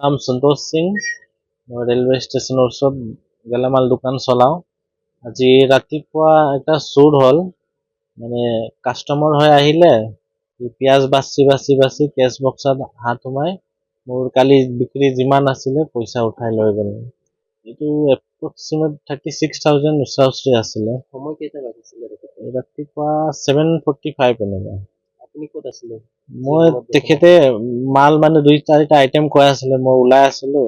নাম সন্তোষ সিং। মই ৰেলৱে ষ্টেচনৰ ওচৰত গেলামাল দোকান চলাওঁ। আজি ৰাতিপুৱা এটা চুৰ হ'ল, মানে কাষ্টমাৰ হৈ আহিলে, পিঁয়াজ বাচি কেছ বক্সত হাত সোমাই মোৰ কালি বিক্ৰী যিমান আছিলে পইচা উঠাই লৈ গ'ল। এইটো এপ্ৰক্সিমেট 36,000 ওচৰা-ওচৰি আছিলে। সময় কেইটা বাজিছিলে ৰাতিপুৱা 7:45 এনেকুৱা। আপুনি ক'ত আছিলে? মই তেখেতে মাল মানে 2-4টা আইটেম কৈ আছিলে, মই ওলাই আছিলো।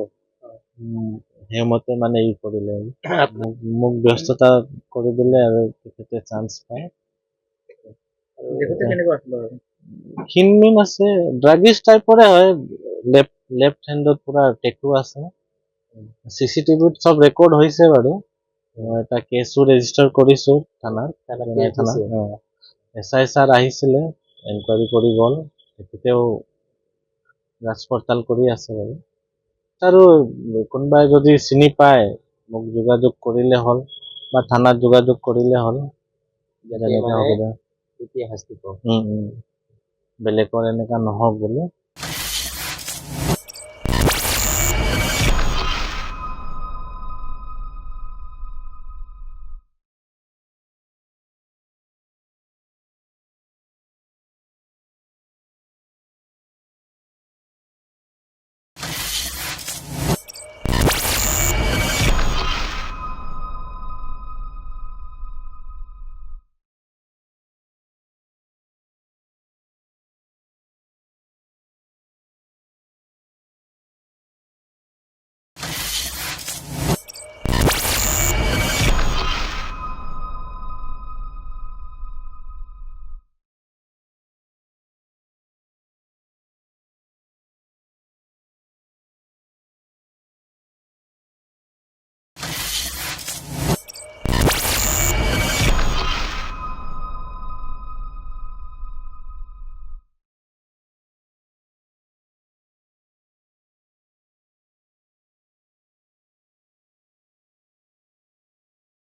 সেইমতে মানে ই কৰিলে, মোক ব্যস্ততা কৰি দিলে আৰু তেখেতে চান্স পায়। ক্ষীণমিন আছে, ড্ৰাগিষ্ট টাইপৰে হয়। লেফ্ট হেণ্ডত পুৰা টেটু আছে। চিচিটিভিত চব ৰেকৰ্ড হৈছে বাৰু। এটা কেছো ৰেজিষ্টাৰ কৰিছো থানাত। SI ছাৰ আহিছিলে, এনকুৱাৰী কৰি গ'ল। তেখেতেও যাচ পড়তাল কৰি আছে বাৰু। আৰু কোনোবাই যদি চিনি পায় মোক যোগাযোগ কৰিলে হ'ল, বা থানাত যোগাযোগ কৰিলে হ'ল। বেলেগৰ এনেকা নহওক বুলি।